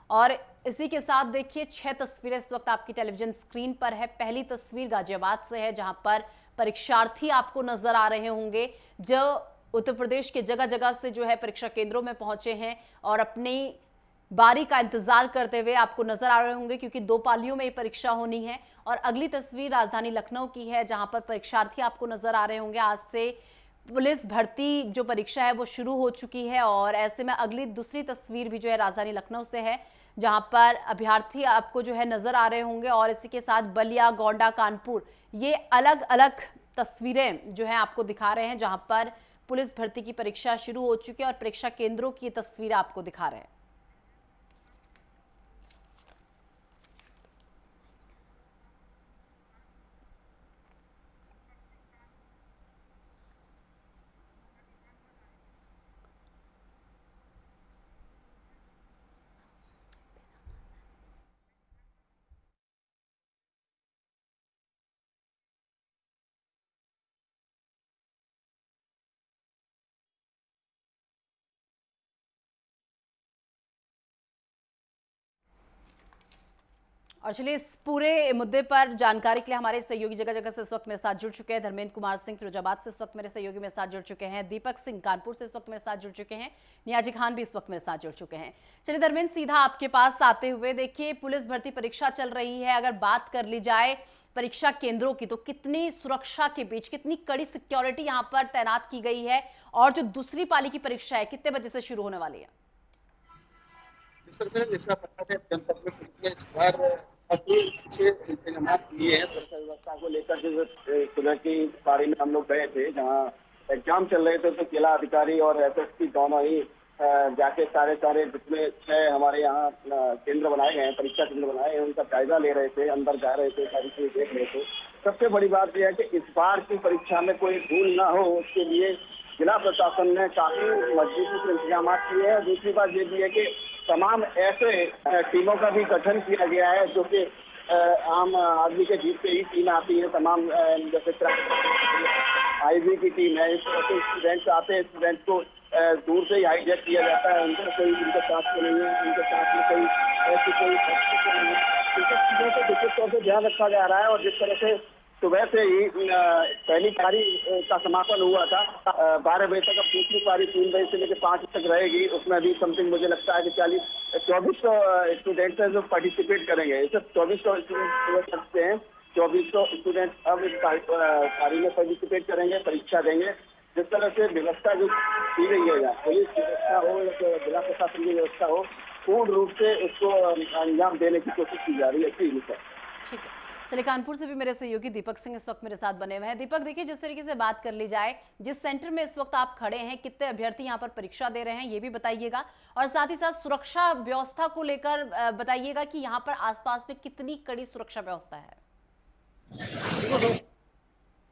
और इसी के साथ देखिए 6 तस्वीरें इस वक्त आपकी टेलीविजन स्क्रीन पर है। पहली तस्वीर गाजियाबाद से है, जहां पर परीक्षार्थी आपको नजर आ रहे होंगे, जो उत्तर प्रदेश के जगह जगह से जो है परीक्षा केंद्रों में पहुंचे हैं और अपनी बारी का इंतजार करते हुए आपको नजर आ रहे होंगे, क्योंकि 2 पालियों में ये परीक्षा होनी है। और अगली तस्वीर राजधानी लखनऊ की है, जहां पर परीक्षार्थी आपको नजर आ रहे होंगे। आज से पुलिस भर्ती जो परीक्षा है वो शुरू हो चुकी है, और ऐसे में अगली दूसरी तस्वीर भी जो है राजधानी लखनऊ से है, जहां पर अभ्यर्थी आपको जो है नजर आ रहे होंगे। और इसी के साथ बलिया, गोंडा, कानपुर, ये अलग अलग तस्वीरें जो है आपको दिखा रहे हैं, जहां पर पुलिस भर्ती की परीक्षा शुरू हो चुकी है और परीक्षा केंद्रों की तस्वीर आपको दिखा रहे हैं। और चलिए, इस पूरे मुद्दे पर जानकारी के लिए हमारे सहयोगी जगह जगह से इस वक्त मेरे साथ जुड़ चुके हैं। धर्मेंद्र कुमार सिंह फिरोजाबाद से इस वक्त मेरे सहयोगी मेरे साथ जुड़ चुके हैं। दीपक सिंह कानपुर से इस वक्त मेरे साथ जुड़ चुके हैं। नियाजी खान भी इस वक्त मेरे साथ जुड़ चुके हैं। चलिए धर्मेंद्र, सीधा आपके पास आते हुए, देखिए पुलिस भर्ती परीक्षा चल रही है। अगर बात कर ली जाए परीक्षा केंद्रों की, तो कितनी सुरक्षा के बीच, कितनी कड़ी सिक्योरिटी यहाँ पर तैनात की गई है, और जो दूसरी पाली की परीक्षा है कितने बजे से शुरू होने वाली है? जिस तरह से जैसा पता है जनपद में पुलिस ने इस बार काफी अच्छे इंतजाम किए हैं सुरक्षा व्यवस्था को लेकर। जो सुबह की पारी में हम लोग गए थे, जहाँ एग्जाम चल रहे थे, तो जिला अधिकारी और एसएसपी दोनों ही जाके सारे सारे जिसमें 6 हमारे यहाँ केंद्र बनाए गए हैं, परीक्षा केंद्र बनाए हैं, उनका जायजा ले रहे थे, अंदर जा रहे थे, सारी चीजें देख रहे थे। सबसे बड़ी बात यह है कि इस बार की परीक्षा में कोई भूल ना हो, उसके लिए जिला प्रशासन ने काफी मजबूती से इंतजाम किए हैं। दूसरी बात ये भी है कि तमाम ऐसे टीमों का भी गठन किया गया है, जो कि आम आदमी के जीत से ही टीम आती है। तमाम जैसे आईबी की टीम है, इस तरह से स्टूडेंट्स आते हैं, स्टूडेंट्स को दूर से ही हाईजैक किया जाता है। उनका कोई उनके साथ में नहीं है, उनके साथ में कोई ऐसी कोई नहीं है। इन सब चीजों को विशेष तौर से ध्यान रखा जा रहा है। और जिस तरह से सुबह से ही पहली पारी का समापन हुआ था 12 बजे तक, अब दूसरी पारी 3 बजे से लेकर 5 तक रहेगी। उसमें अभी समथिंग मुझे लगता है कि 2400 स्टूडेंट्स हैं जो पार्टिसिपेट करेंगे। इसे 2400 स्टूडेंट सकते हैं, 2400 स्टूडेंट अब इस पारी में पार्टिसिपेट करेंगे, परीक्षा देंगे। जिस तरह से व्यवस्था जो की गई है, पुलिस व्यवस्था हो या जिला प्रशासन की व्यवस्था हो, पूर्ण रूप से उसको अंजाम देने की कोशिश की जा रही है। ठीक है, चलिए कानपुर से भी मेरे सहयोगी दीपक सिंह इस वक्त मेरे साथ बने हुए हैं। दीपक, देखिए जिस तरीके से बात कर ली जाए, जिस सेंटर में इस वक्त आप खड़े हैं, कितने अभ्यर्थी यहाँ पर परीक्षा दे रहे हैं ये भी बताइएगा, और साथ ही साथ सुरक्षा व्यवस्था को लेकर बताइएगा कि यहाँ पर आसपास में कितनी कड़ी सुरक्षा व्यवस्था है।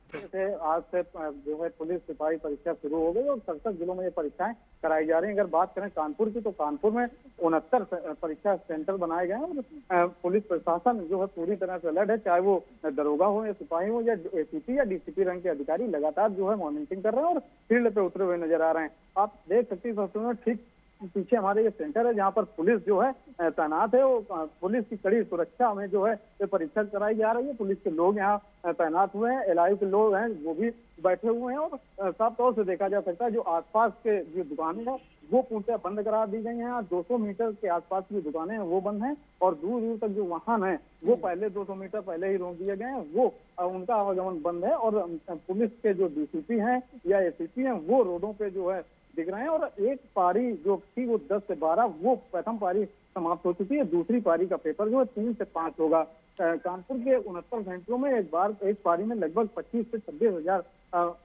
से आज से जो है पुलिस सिपाही परीक्षा शुरू हो गई और 67 जिलों में ये परीक्षाएं कराई जा रही हैं। अगर बात करें कानपुर की, तो कानपुर में 69 परीक्षा सेंटर बनाए गए हैं और पुलिस प्रशासन जो है पूरी तरह से अलर्ट है। चाहे वो दरोगा हो या सिपाही हो या एसीपी या डीसीपी रंग के अधिकारी, लगातार जो है मॉनिटरिंग कर रहे हैं और फील्ड पे उतरे हुए नजर आ रहे हैं। आप देख सकते हैं ठीक पीछे हमारे ये सेंटर है, जहाँ पर पुलिस जो है तैनात है। वो पुलिस की कड़ी सुरक्षा में जो है ये परीक्षा कराई जा रही है। पुलिस के लोग यहाँ तैनात हुए हैं, एलआई के लोग हैं वो भी बैठे हुए हैं। और साफ तौर से देखा जा सकता है जो आसपास के जो दुकानें हैं वो पूर्णतः बंद करा दी गई हैं। 200 मीटर के आसपास की दुकानें हैं वो बंद हैं, और दूर दूर तक जो वाहन है वो पहले 200 मीटर पहले ही रोक दिए गए हैं, वो उनका आवागमन बंद है। और पुलिस के जो डीसीपी हैं या एसीपी हैं वो रोडों पे जो है दिख रहे हैं। और एक पारी जो थी वो 10 से 12, वो प्रथम पारी समाप्त हो चुकी है। दूसरी पारी का पेपर जो है 3 से 5 होगा। कानपुर के 69 सेंटरों में एक पारी में लगभग 25 से 26 हजार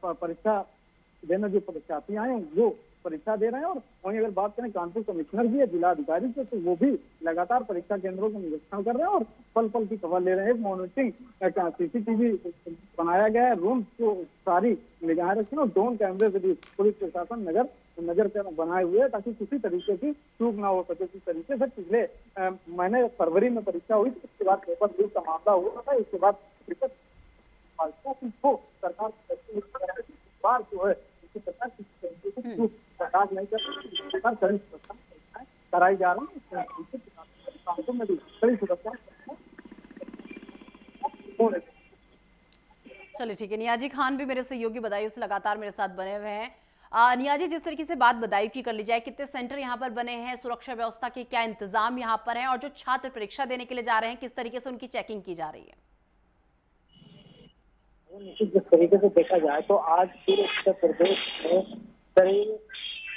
परीक्षा देने जो परीक्षार्थी आए हैं वो परीक्षा दे रहे हैं। और वहीं अगर बात करें कानपुर कमिश्नर भी है जिला अधिकारी से, तो वो भी लगातार परीक्षा केंद्रों का निरीक्षण कर रहे हैं और पल पल की खबर ले रहे हैं। मॉनिटरिंग सीसीटीवी बनाया गया है, रूम को सारी निगाहें रखी और ड्रोन कैमरे से भी पुलिस प्रशासन नजर बनाए हुए है, ताकि किसी तरीके की चूक ना हो सके। इस तरीके से पिछले महीने फरवरी में परीक्षा हुई थी, उसके बाद पेपर लीक का मामला हुआ था। इसके बाद सरकार बार जो है सरकार नहीं कर कराई जा रही है। कानपुर में भी कड़ी सुरक्षा हो रही है। चलिए ठीक है, नियाजी खान भी मेरे सहयोगी बदायूं से लगातार मेरे साथ बने हुए हैं। नियाजी, जिस तरीके से बात बदायूं की कर ली जाए, कितने सेंटर यहाँ पर बने हैं, सुरक्षा व्यवस्था के क्या इंतजाम यहाँ पर हैं, और जो छात्र परीक्षा देने के लिए जा रहे हैं किस तरीके से उनकी चेकिंग की जा रही है? निश्चित जिस तरीके से देखा जाए तो आज पूरे उत्तर प्रदेश में करीब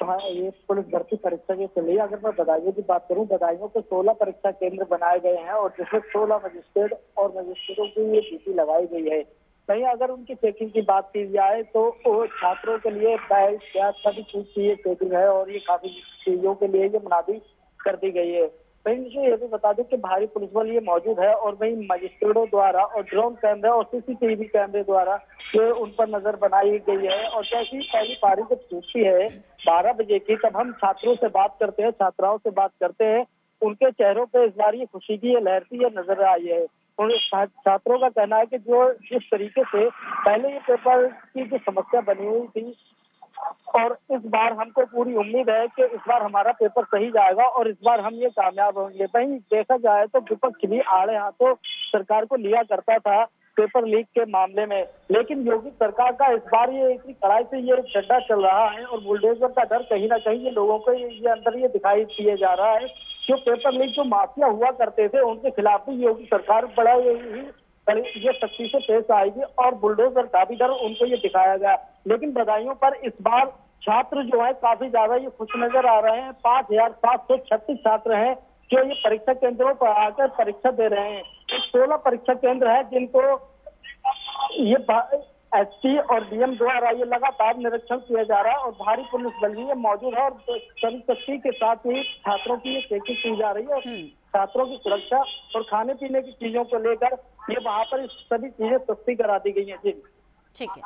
ये पुलिस भर्ती परीक्षा के लिए, अगर मैं बदायूं की बात करूं, बदायूं के 16 परीक्षा केंद्र बनाए गए हैं और जिसमें 16 मजिस्ट्रेट और मजिस्ट्रेटों की ये ड्यूटी लगाई गई है। वहीं अगर उनकी चेकिंग की बात की जाए तो वो छात्रों के लिए बैग सभी चीज की ये चेकिंग है और ये काफी चीजों के लिए ये मुनादी कर दी गई है। वहीं मुझे ये भी बता दूं कि भारी पुलिस बल ये मौजूद है और वहीं मजिस्ट्रेटों द्वारा और ड्रोन कैमरे और सीसीटीवी कैमरे द्वारा ये उन पर नजर बनाई गई है। और जैसी पहली पारी जब छूटती है 12 बजे की, तब हम छात्रों से बात करते हैं, छात्राओं से बात करते हैं, उनके चेहरों पे इस बार ये खुशी की ये लहरती है नजर आई है। और छात्रों का कहना है कि जो जिस तरीके से पहले ये पेपर की जो समस्या बनी हुई थी और इस बार हमको पूरी उम्मीद है कि इस बार हमारा पेपर सही जाएगा और इस बार हम ये कामयाब होंगे। वहीं देखा जाए तो विपक्ष भी आड़े हाथों सरकार को लिया करता था पेपर लीक के मामले में, लेकिन योगी सरकार का इस बार ये इतनी कड़ाई से ये डंडा चल रहा है और बुलडोजर का डर कहीं ना कहीं ये लोगों को ये अंदर ये दिखाई दिए जा रहा है। जो पेपर लीक जो माफिया हुआ करते थे उनके खिलाफ भी योगी सरकार बड़ा ये सख्ती से पेश आएगी और बुलडोजर का भी डर उनको ये दिखाया गया। लेकिन बधाइयों पर इस बार छात्र जो है काफी ज्यादा ये खुश नजर आ रहे हैं। 5,736 छात्र हैं जो ये परीक्षा केंद्रों पर आकर परीक्षा दे रहे हैं। 16 परीक्षा केंद्र है जिनको ये एसपी और डीएम द्वारा ये लगातार निरीक्षण किया जा रहा है और भारी पुलिस बल भी ये मौजूद है और कड़ी सख्ती के साथ ही छात्रों की ये चेकिंग की जा रही है और छात्रों की सुरक्षा और खाने पीने की चीजों को लेकर ये वहाँ पर सभी चीजें सस्ती करा दी गई हैं। जी ठीक है,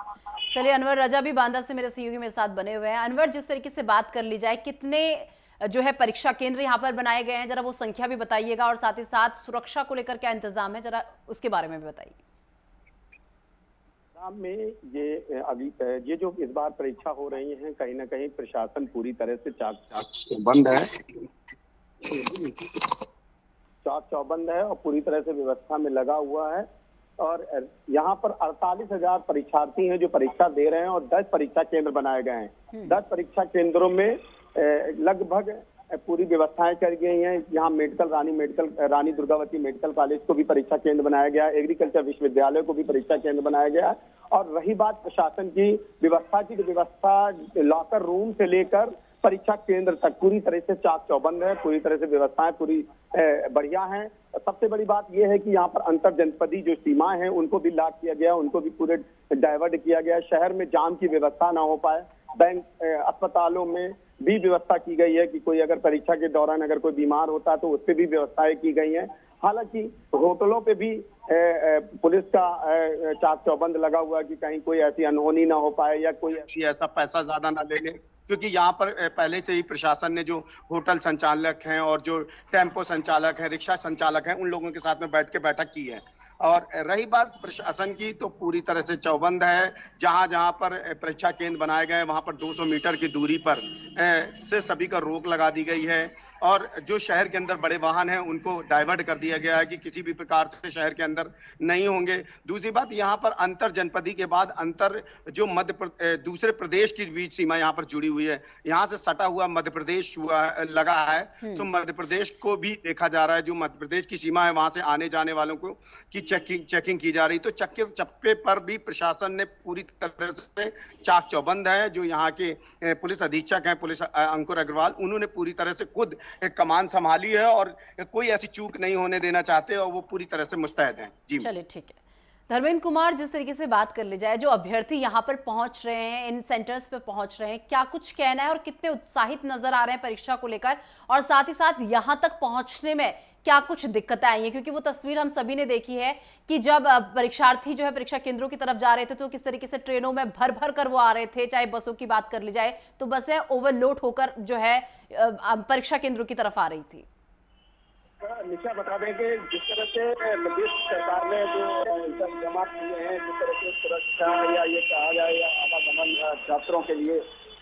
चलिए अनवर रजा भी बांदा से मेरे सहयोगी मेरे साथ बने हुए हैं। अनवर, जिस तरीके से बात कर ली जाए, कितने जो है परीक्षा केंद्र यहाँ पर बनाए गए हैं, जरा वो संख्या भी बताइएगा और साथ ही साथ सुरक्षा को लेकर क्या इंतजाम है, जरा उसके बारे में भी बताइए। में ये जो इस बार परीक्षा हो रही है, कहीं ना कहीं प्रशासन पूरी तरह से चाक बंद है, चाक चौबंद है और पूरी तरह से व्यवस्था में लगा हुआ है। और यहाँ पर 48,000 परीक्षार्थी हैं जो परीक्षा दे रहे हैं और 10 परीक्षा केंद्र बनाए गए हैं। 10 परीक्षा केंद्रों में लगभग पूरी व्यवस्थाएं कर गई हैं। यहाँ रानी दुर्गावती मेडिकल कॉलेज को भी परीक्षा केंद्र बनाया गया, एग्रीकल्चर विश्वविद्यालय को भी परीक्षा केंद्र बनाया गया। और रही बात प्रशासन की व्यवस्था की, तो व्यवस्था लॉकर रूम से लेकर परीक्षा केंद्र तक पूरी तरह से चाक चौबंद है, पूरी तरह से व्यवस्थाएं पूरी बढ़िया हैं। सबसे बड़ी बात यह है कि यहाँ पर अंतर जनपदी जो सीमाएं हैं उनको भी लॉक किया गया, उनको भी पूरे डाइवर्ट किया गया। शहर में जाम की व्यवस्था ना हो पाए। बैंक अस्पतालों में भी व्यवस्था की गई है कि कोई अगर परीक्षा के दौरान अगर कोई बीमार होता है तो उससे भी व्यवस्थाएं की गई हैं। हालांकि होटलों पे भी पुलिस का चाक चौबंद लगा हुआ है कि कहीं कोई ऐसी अनहोनी ना हो पाए या कोई ऐसा पैसा ज्यादा ना ले ले, क्योंकि यहाँ पर पहले से ही प्रशासन ने जो होटल संचालक हैं और जो टेम्पो संचालक हैं, रिक्शा संचालक हैं, उन लोगों के साथ में बैठ के बैठक की है। और रही बात प्रशासन की, तो पूरी तरह से चौबंद है। जहां जहां पर परीक्षा केंद्र बनाए गए वहां पर 200 मीटर की दूरी पर से सभी का रोक लगा दी गई है। और जो शहर के अंदर बड़े वाहन हैं उनको डाइवर्ट कर दिया गया है कि किसी भी प्रकार से शहर के अंदर नहीं होंगे। दूसरी बात, यहाँ पर अंतर जनपदी के बाद अंतर जो दूसरे प्रदेश की बीच सीमा यहाँ पर जुड़ी हुई है, यहाँ से सटा हुआ मध्य प्रदेश लगा है, तो मध्य प्रदेश को भी देखा जा रहा है। जो मध्य प्रदेश की सीमा है वहां से आने जाने वालों को की चेकिंग की जा रही। तो चप्पे पर भी प्रशासन ने पूरी तरह से चाक चौबंद है। जो यहाँ के पुलिस अधीक्षक हैं, पुलिस अंकुर अग्रवाल, उन्होंने पूरी तरह से खुद कमान संभाली है और कोई ऐसी चूक नहीं होने देना चाहते और वो पूरी तरह से मुस्तैद हैं। जी चलिए ठीक है। धर्मेंद्र कुमार, जिस तरीके से बात कर ली जाए, जो अभ्यर्थी यहाँ पर पहुंच रहे हैं, इन सेंटर्स पे पहुंच रहे हैं, क्या कुछ कहना है और कितने उत्साहित नजर आ रहे हैं परीक्षा को लेकर, और साथ ही साथ यहाँ तक पहुंचने में क्या कुछ दिक्कतें आई हैं? क्योंकि वो तस्वीर हम सभी ने देखी है कि जब परीक्षार्थी जो है परीक्षा केंद्रों की तरफ जा रहे थे तो किस तरीके से ट्रेनों में भर भर कर वो आ रहे थे। चाहे बसों की बात कर ली जाए तो बसें ओवरलोड होकर जो है परीक्षा केंद्रों की तरफ आ रही थी। निशा, बता दें कि जिस तरह से प्रदेश सरकार ने जो इंतजाम किए हैं, जिस तरह से सुरक्षा या ये कहा जाए आवागमन छात्रों के लिए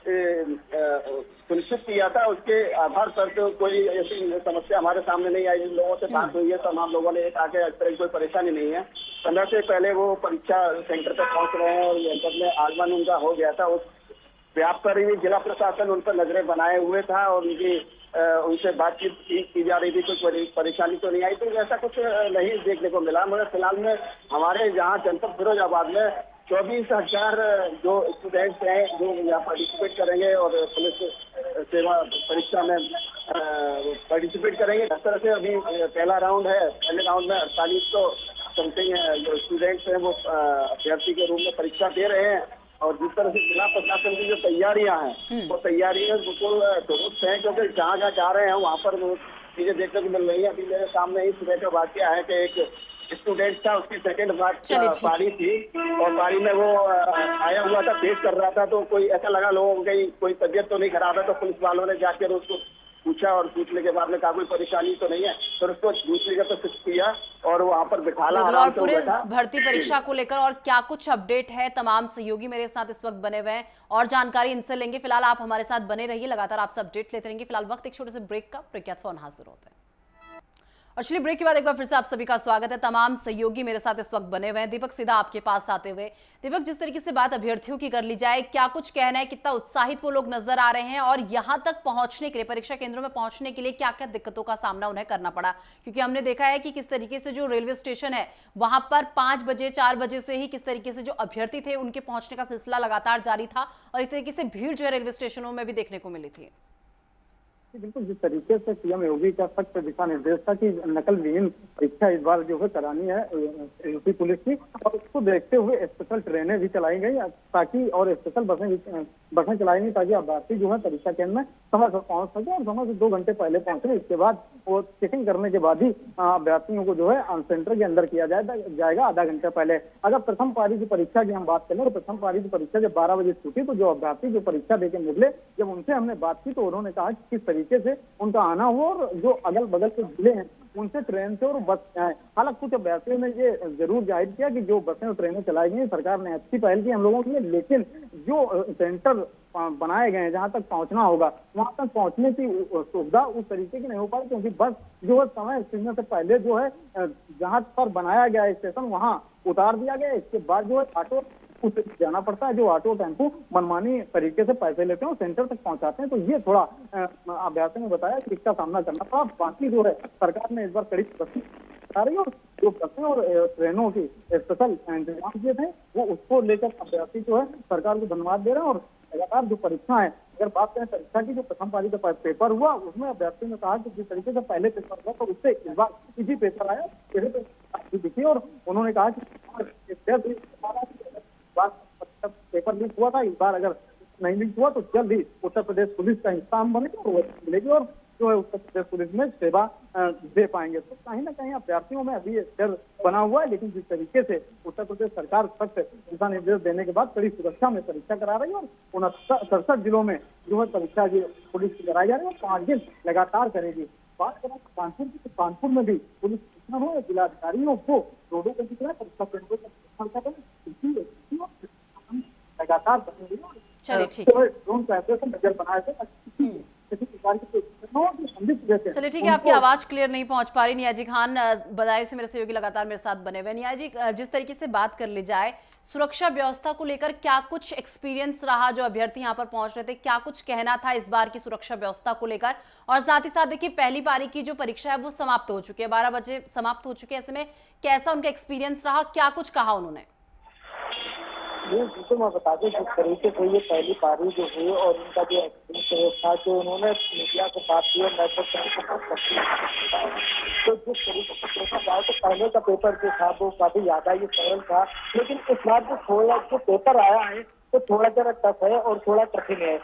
सुनिश्चित किया था, उसके आधार पर तो कोई ऐसी समस्या हमारे सामने नहीं आई। जिन लोगों से बात हुई है तमाम लोगों ने आगे इस तरह की कोई परेशानी नहीं है। समय से पहले वो परीक्षा सेंटर पर पहुंच रहे हैं और सेंटर में आगमन उनका हो गया था। उस व्याप पर ही जिला प्रशासन उन पर नजरें बनाए हुए था और उनसे बातचीत की जा रही थी। कोई परेशानी तो नहीं आई, तो ऐसा कुछ नहीं देखने को मिला। मगर फिलहाल में हमारे यहाँ जनपद फिरोजाबाद में 24,000 जो स्टूडेंट्स हैं जो यहाँ पार्टिसिपेट करेंगे और पुलिस सेवा परीक्षा में पार्टिसिपेट करेंगे। इस तरह से अभी पहला राउंड है। पहले राउंड में 4800 समथिंग जो स्टूडेंट्स हैं वो अभ्यर्थी के रूप में परीक्षा दे रहे हैं। और जिस तरह से जिला प्रशासन की जो तैयारियां हैं वो तैयारियां बिल्कुल दुरुस्त हैं, क्योंकि जहाँ जहाँ जा रहे हैं वहाँ पर वो चीजें देखने को मिल रही है। अभी मेरे सामने ही सुबह का वाकया है कि एक स्टूडेंट था, उसकी सेकंड पारी थी और पारी में वो आया हुआ था, फेस कर रहा था। तो कोई ऐसा लगा लोगों की कोई तबीयत तो नहीं खराब है, तो पुलिस वालों ने जाकर उसको पूछा और पूछने के बाद में कहा कोई परेशानी तो नहीं है, तो उसको दूसरी जगह शिफ्ट किया और वहाँ पर बिठाला। और पूरे भर्ती परीक्षा को लेकर और क्या कुछ अपडेट है, तमाम सहयोगी मेरे साथ इस वक्त बने हुए हैं और जानकारी इनसे लेंगे। फिलहाल आप हमारे साथ बने रहिए, लगातार आपसे अपडेट लेते रहेंगे। फिलहाल वक्त एक छोटे से ब्रेक का, ब्रेक के बाद फोन हाजिर होते हैं। और चलिए ब्रेक के बाद एक बार फिर से आप सभी का स्वागत है। तमाम सहयोगी मेरे साथ इस वक्त बने हुए हैं। दीपक, सीधा आपके पास आते हुए, दीपक, जिस तरीके से बात अभ्यर्थियों की कर ली जाए, क्या कुछ कहना है, कितना उत्साहित वो लोग नजर आ रहे हैं और यहां तक पहुंचने के लिए, परीक्षा केंद्रों में पहुंचने के लिए क्या क्या दिक्कतों का सामना उन्हें करना पड़ा? क्योंकि हमने देखा है कि किस तरीके से जो रेलवे स्टेशन है वहां पर 5 बजे 4 बजे से ही किस तरीके से जो अभ्यर्थी थे उनके पहुंचने का सिलसिला लगातार जारी था और एक तरीके से भीड़ जो है रेलवे स्टेशनों में भी देखने को मिली थी। बिल्कुल, जिस तरीके से सीएम योगी का सख्त दिशा निर्देश था कि नकल विहीन परीक्षा इस बार जो है करानी है यूपी पुलिस की, और उसको देखते हुए स्पेशल ट्रेनें भी चलाई गई ताकि, और स्पेशल बसें चलाई गई ताकि अभ्यर्थी जो है परीक्षा केंद्र में समय से पहुंच सके और समय से 2 घंटे पहले पहुंचे। इसके बाद वो चेकिंग करने के बाद ही अभ्यर्थियों को जो है सेंटर के अंदर किया जाएगा आधा घंटे पहले। अगर प्रथम पारी की परीक्षा की हम बात करें तो प्रथम पारी की परीक्षा जब 12 बजे छूटी तो जो अभ्यर्थी जो परीक्षा देकर निकले, जब उनसे हमने बात की तो उन्होंने कहा कि किस तरीके से उनका आना हुआ और जो अगल बगल के जिले हैं उनसे ट्रेन से और बस से आए। हालांकि कुछ अभ्यर्थियों ने ये जरूर जाहिर किया कि जो बसें और ट्रेनें चलाई गई सरकार ने अच्छी पहल की हम लोगों के लिए, लेकिन जो सेंटर बनाए गए हैं जहां तक पहुंचना होगा वहां तक पहुंचने की सुविधा उस तरीके की नहीं हो पाई, क्योंकि बस जो है समय सीखने से पहले जो है जहां पर बनाया गया स्टेशन वहां उतार दिया गया। इसके बाद जो है ऑटो उसे जाना पड़ता है, जो ऑटो टेम्पो मनमानी तरीके से पैसे लेते हैं और सेंटर तक पहुंचाते हैं। तो ये थोड़ा अभ्यर्थियों ने बताया कि इसका सामना करना पड़ा। बाकी जो है सरकार ने इस बार कड़ी आ रही है और जो बसें और ट्रेनों की स्पेशल इंतजाम किए थे वो उसको लेकर अभ्यर्थी जो है सरकार को धन्यवाद दे रहे हैं। और लगातार जो परीक्षा है, अगर बात करें परीक्षा की, जो प्रथम पारी का पेपर हुआ उसमें अभ्यर्थियों ने कहा कि जिस तरीके से पहले पेपर हुआ तो उससे इस बार इजी पेपर आया, चेहरे पे दिखी और उन्होंने कहा कि पेपर लीक हुआ था, इस बार अगर नहीं लीक हुआ तो जल्द ही उत्तर प्रदेश पुलिस का हिस्सा हम बनेंगे और वो मिलेगी और जो है उत्तर प्रदेश पुलिस में सेवा दे पाएंगे। तो कहीं ना कहीं अभ्यर्थियों में अभी डर बना हुआ है, लेकिन जिस तरीके से उत्तर प्रदेश सरकार सख्त दिशा निर्देश देने के बाद कड़ी सुरक्षा में परीक्षा करा रही है और 67 जिलों में जो है परीक्षा की पुलिस की कराई जा रही है और 5 दिन लगातार करेगी। बात करें कानपुर की, तो कानपुर में भी पुलिस हो जिलाधिकारियों को रोडों पर दिख रहा है परीक्षा केंद्रों पर लगातार चलिए ठीक है, नजर बनाए थे। चलिए ठीक है, आपकी आवाज क्लियर नहीं पहुंच पा रही। नियाजी खान बदायूं से मेरे सहयोगी लगातार मेरे साथ बने हुए। नियाजी, जिस तरीके से बात कर ली जाए सुरक्षा व्यवस्था को लेकर, क्या कुछ एक्सपीरियंस रहा जो अभ्यर्थी यहाँ पर पहुंच रहे थे, क्या कुछ कहना था इस बार की सुरक्षा व्यवस्था को लेकर? और साथ ही साथ देखिए पहली पारी की जो परीक्षा है वो समाप्त हो चुकी है, 12 बजे समाप्त हो चुकी है। ऐसे में कैसा उनका एक्सपीरियंस रहा, क्या कुछ कहा उन्होंने? बिल्कुल, मैं बता दूं जिस तरीके से ये पहली पारी जो हुई और उनका जो एक्सपीरियंस था जो उन्होंने मीडिया को बात की और नेटवर्क तो जिस तरीके से देखा जाए तो पहले का पेपर जो था वो काफी ज्यादा ही सरल था, लेकिन इस बार जो थोड़ा जो पेपर आया है तो थोड़ा जरा टफ है और थोड़ा कठिन है,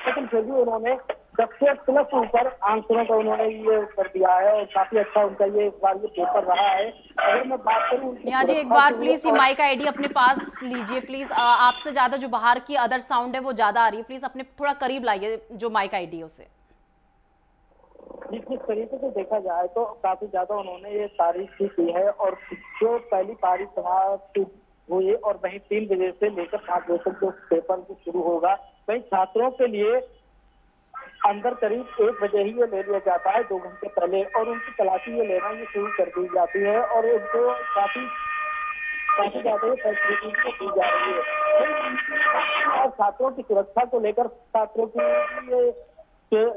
लेकिन फिर भी उन्होंने 10 से प्लस ऊपर आंसरों का उन्होंने ये कर दिया है और काफी अच्छा उनका ये इस बार ये पेपर रहा है। अगर मैं बात करूं यहाँ जी एक बार प्लीज ये माइक आईडी अपने पास लीजिए प्लीज, आपसे ज्यादा जो बाहर की अदर साउंड है वो ज्यादा आ रही है, प्लीज अपने थोड़ा करीब लाइए जो माइक आईडी है उसे। जिस तरीके से देखा जाए तो काफी ज्यादा उन्होंने ये तारीफ भी की है और जो पहली पारी समाप्त हुई और वहीं 3 बजे से लेकर 5 बजे तक जो पेपर शुरू होगा वहीं छात्रों के लिए अंदर करीब 1 बजे ही ये ले लिया जाता है, 2 घंटे पहले, और उनकी तलाशी ये लेना ये शुरू कर दी जाती है और उनको काफी काफी ज्यादा ये फैसिलिटी दी जा रही है। और छात्रों की सुरक्षा को लेकर छात्रों की ये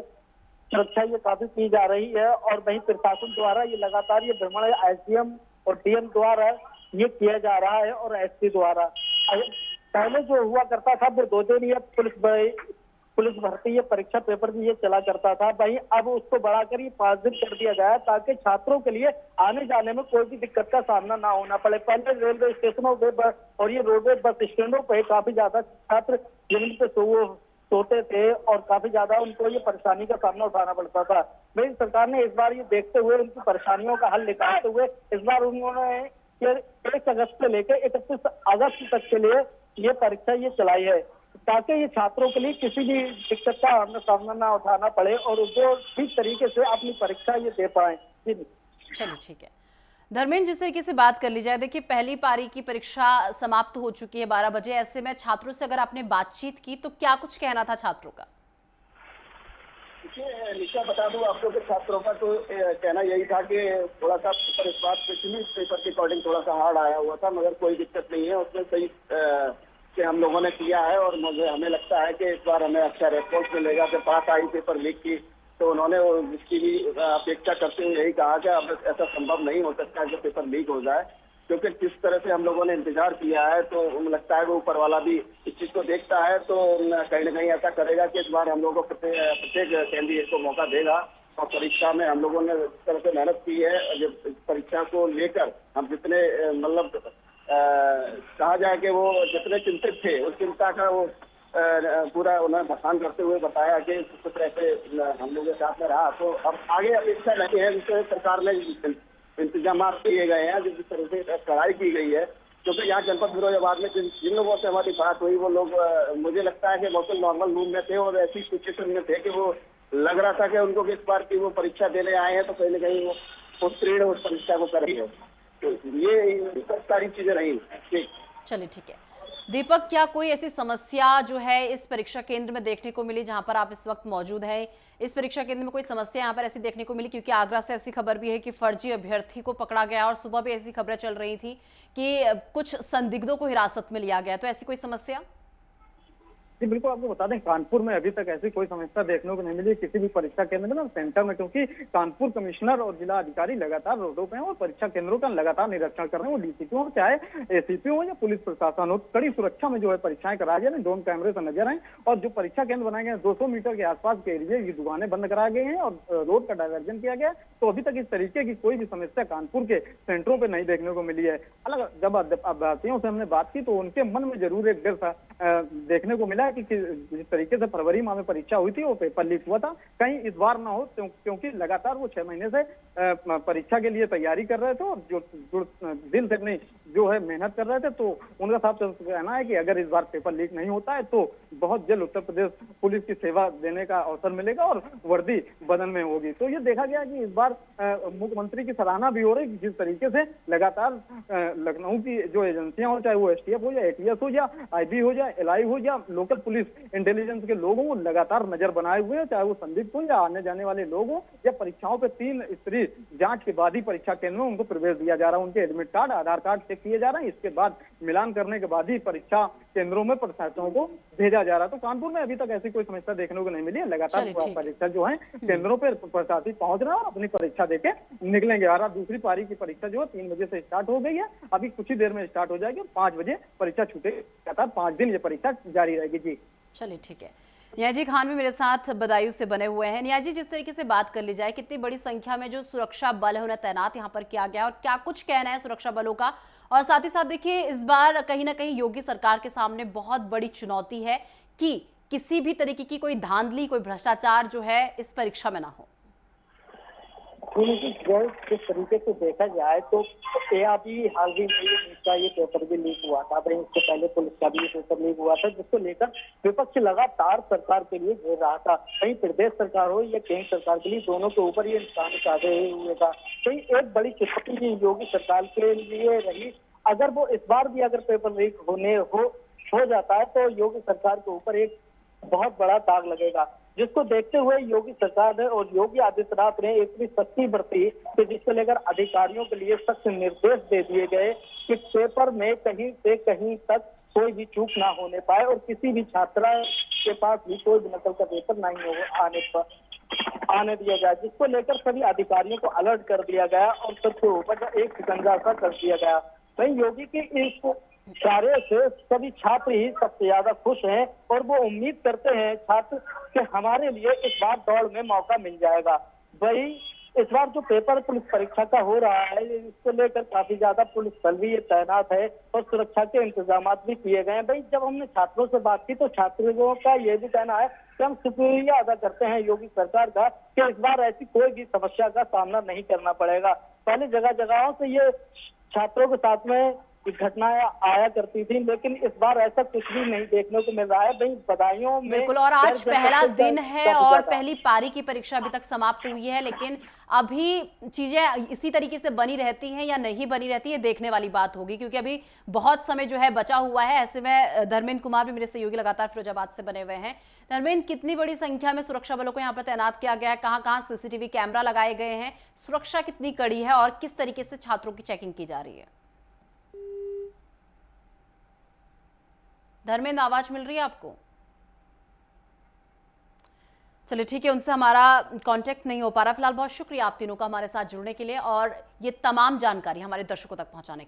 सुरक्षा ये काफी की जा रही है और वहीं प्रशासन द्वारा ये लगातार ये भ्रमण एसडीएम और डीएम द्वारा ये किया जा रहा है और एसपी द्वारा। पहले जो हुआ करता था वो 2 दिन ये पुलिस भर्ती ये परीक्षा पेपर भी ये चला करता था, वहीं अब उसको बढ़ाकर ये 5 दिन कर दिया गया है ताकि छात्रों के लिए आने जाने में कोई भी दिक्कत का सामना ना होना पड़े। पहले रेलवे स्टेशनों पे और ये रोडवे बस स्टैंडों पे काफी ज्यादा छात्र जमीन पे सोते थे और काफी ज्यादा उनको ये परेशानी का सामना उठाना पड़ता था। वहीं सरकार ने इस बार ये देखते हुए उनकी परेशानियों का हल निकालते हुए इस बार उन्होंने 1 अगस्त से लेकर 31 अगस्त तक के लिए ये परीक्षा ये चलाई है ताकि ये छात्रों के लिए किसी भी दिक्कत का सामना ना उठाना पड़े और वो ठीक तरीके से अपनी परीक्षा ये दे पाए। चलिए ठीक है धर्मेंद्र, जिस तरीके से बात कर ली जाए, देखिए पहली पारी की परीक्षा समाप्त हो चुकी है 12 बजे। ऐसे में छात्रों से अगर आपने बातचीत की तो क्या कुछ कहना था छात्रों का? निशा बता दूं आपको कि छात्रों का तो कहना यही था कि थोड़ा सा पेपर इस बार पिछले पेपर के अकॉर्डिंग थोड़ा सा हार्ड आया हुआ था, मगर कोई दिक्कत नहीं है, उसमें सही से हम लोगों ने किया है और हमें लगता है कि इस बार हमें अच्छा रेस्पॉन्स मिलेगा। जब बात आई पेपर लीक की तो उन्होंने इसकी भी अपेक्षा करते हुए यही कहा कि अब ऐसा संभव नहीं हो सकता कि पेपर लीक हो जाए, क्योंकि किस तरह से हम लोगों ने इंतजार किया है तो मुझे लगता है वो ऊपर वाला भी इस चीज को देखता है, तो कहीं ना कहीं ऐसा करेगा कि इस बार हम लोगों को प्रत्येक कैंडिडेट को मौका देगा। और परीक्षा में हम लोगों ने जिस तरह से मेहनत की है, जब परीक्षा को लेकर हम जितने मतलब कहा जाए कि वो जितने चिंतित थे उस चिंता का वो पूरा उन्हें बखान करते हुए बताया कि किस तरह से हम लोगों के साथ में रहा। तो अब आगे अपेक्षा नहीं है, जिससे सरकार ने इंतजाम किए गए हैं, जिस तरह से कड़ाई की गई है, क्योंकि यहाँ जनपद फिरोजाबाद में जिन लोगों से हमारी बात हुई वो लोग मुझे लगता है कि बहुत नॉर्मल मूड में थे और ऐसी सिचुएशन में थे कि वो लग रहा था कि उनको किस बार की वो परीक्षा देने आए हैं तो कहीं ना कहीं वो उत्तीर्ण उस परीक्षा को करेंगे। तो ये सारी चीजें रही। चलिए ठीक है दीपक, क्या कोई ऐसी समस्या जो है इस परीक्षा केंद्र में देखने को मिली जहां पर आप इस वक्त मौजूद हैं? इस परीक्षा केंद्र में कोई समस्या यहाँ पर ऐसी देखने को मिली? क्योंकि आगरा से ऐसी खबर भी है कि फर्जी अभ्यर्थी को पकड़ा गया और सुबह भी ऐसी खबरें चल रही थी कि कुछ संदिग्धों को हिरासत में लिया गया, तो ऐसी कोई समस्या? जी बिल्कुल, आपको बता दें कानपुर में अभी तक ऐसी कोई समस्या देखने को नहीं मिली किसी भी परीक्षा केंद्र में सेंटर में, क्योंकि कानपुर कमिश्नर और जिला अधिकारी लगातार रोडों पे हैं और परीक्षा केंद्रों का लगातार निरीक्षण कर रहे हैं। वो डीसीपी हो चाहे एसीपी हो या पुलिस प्रशासन हो, कड़ी सुरक्षा में जो है परीक्षाएं कराई जा रही, ड्रोन कैमरे से नजर आए और जो परीक्षा केंद्र बनाए गए 200 मीटर के आसपास के एरिए की दुकानें बंद कराए गए हैं और रोड का डायवर्जन किया गया। तो अभी तक इस तरीके की कोई भी समस्या कानपुर के सेंटरों पर नहीं देखने को मिली है। अलग जब अभ्यर्थियों से हमने बात की तो उनके मन में जरूर एक डर सा देखने को मिला कि जिस तरीके से फरवरी माह में परीक्षा हुई थी वो पेपर लीक हुआ था, कहीं इस बार ना हो, क्योंकि लगातार वो 6 महीने से परीक्षा के लिए तैयारी कर रहे थे और जो दिल से अपनी जो है मेहनत कर रहे थे। तो उनका साफ कहना है कि अगर इस बार पेपर लीक नहीं होता है तो बहुत जल्द उत्तर प्रदेश पुलिस की सेवा देने का अवसर मिलेगा और वर्दी बदन में होगी। तो ये देखा गया कि इस बार मुख्यमंत्री की सराहना भी हो रही है जिस तरीके से लगातार लखनऊ की जो एजेंसियां हो, चाहे वो एसटीएफ हो या एटीएस हो या आईबी हो या एलआई हो या लोकल पुलिस इंटेलिजेंस के लोग हों, लगातार नजर बनाए हुए हैं, चाहे वो संदिग्ध हो या आने जाने वाले लोग हों या परीक्षाओं पे 3 स्तरीय जांच के बाद ही परीक्षा केंद्र में उनको प्रवेश दिया जा रहा है। उनके एडमिट कार्ड, आधार कार्ड चेक किए जा रहे हैं, इसके बाद मिलान करने के बाद ही परीक्षा केंद्रों में प्रशासकों को भेजा जा रहा है। तो कानपुर में अभी तक ऐसी कोई समस्या देखने को नहीं मिली है। लगातार परीक्षा जो है केंद्रों पर प्रशासक पहुंच रहा है और अपनी परीक्षा देके निकलेंगे। और दूसरी पारी की परीक्षा जो है 3 बजे से स्टार्ट हो गई है, अभी कुछ ही देर में स्टार्ट हो जाएगी और 5 बजे परीक्षा छूटेगी। लगातार 5 दिन ये परीक्षा जारी रहेगी। जी चलिए ठीक है, नियाजी खान भी मेरे साथ बदायूं से बने हुए हैं। नियाजी, जिस तरीके से बात कर ली जाए, कितनी बड़ी संख्या में जो सुरक्षा बल है उन्हें तैनात यहाँ पर किया गया और क्या कुछ कहना है सुरक्षा बलों का? और साथ ही साथ देखिए इस बार कहीं ना कहीं योगी सरकार के सामने बहुत बड़ी चुनौती है कि किसी भी तरीके की कोई धांधली, कोई भ्रष्टाचार जो है इस परीक्षा में ना हो। जिस तरीके से देखा जाए तो अभी हाल ही में इसका ये पेपर भी लीक हुआ था, वहीं इससे पहले पुलिस का भी पेपर लीक हुआ था, जिसको लेकर विपक्ष लगातार सरकार के लिए घेर रहा था। कहीं प्रदेश सरकार हो या केंद्र सरकार के लिए, दोनों के ऊपर ये निशान साधे हुए था। कहीं एक बड़ी चुनौती योगी सरकार के लिए रही, अगर वो इस बार भी अगर पेपर लीक हो जाता है तो योगी सरकार के ऊपर एक बहुत बड़ा दाग लगेगा, जिसको देखते हुए योगी सरकार ने और योगी आदित्यनाथ ने इतनी सख्ती बरती कि जिसको लेकर अधिकारियों के लिए सख्त निर्देश दे दिए गए कि पेपर में कहीं से कहीं तक कोई भी चूक ना होने पाए और किसी भी छात्रा के पास भी कोई भी नकल का पेपर नहीं हो आने दिया जाए, जिसको लेकर सभी अधिकारियों को अलर्ट कर दिया गया और सबके ऊपर एक शिकंजा सा कर दिया गया। वहीं योगी के इस कार्य से सभी छात्र ही सबसे ज्यादा खुश हैं और वो उम्मीद करते हैं छात्र कि हमारे लिए इस बार दौड़ में मौका मिल जाएगा। वही इस बार जो पेपर पुलिस परीक्षा का हो रहा है, इसको लेकर काफी ज्यादा पुलिस बल भी ये तैनात है और सुरक्षा के इंतजाम भी किए गए हैं। भाई जब हमने छात्रों से बात की तो छात्रों का ये भी कहना है कि हम शुक्रिया अदा करते हैं योगी सरकार का कि इस बार ऐसी कोई भी समस्या का सामना नहीं करना पड़ेगा। पहले जगह जगहों से ये छात्रों के साथ में घटनाएं आया करती थी, लेकिन इस बार ऐसा कुछ भी नहीं देखने को मिल रहा है। भाई बधाइयों में बिल्कुल, और आज पहला दिन है काफी और ज्यादा। पहली पारी की परीक्षा अभी तक समाप्त हुई है, लेकिन अभी चीजें इसी तरीके से बनी रहती हैं या नहीं बनी रहती है, देखने वाली बात होगी, क्योंकि अभी बहुत समय जो है बचा हुआ है। ऐसे में धर्मेंद्र कुमार भी मेरे सहयोगी लगातार फिरोजाबाद से बने हुए हैं। धर्मेंद्र, कितनी बड़ी संख्या में सुरक्षा बलों को यहाँ पर तैनात किया गया है, कहाँ कहाँ सीसीटीवी कैमरा लगाए गए हैं, सुरक्षा कितनी कड़ी है और किस तरीके से छात्रों की चेकिंग की जा रही है? धर्मेंद्र, आवाज मिल रही है आपको? चलिए ठीक है, उनसे हमारा कांटेक्ट नहीं हो पा रहा। फिलहाल बहुत शुक्रिया आप तीनों का हमारे साथ जुड़ने के लिए और ये तमाम जानकारी हमारे दर्शकों तक पहुंचाने के लिए।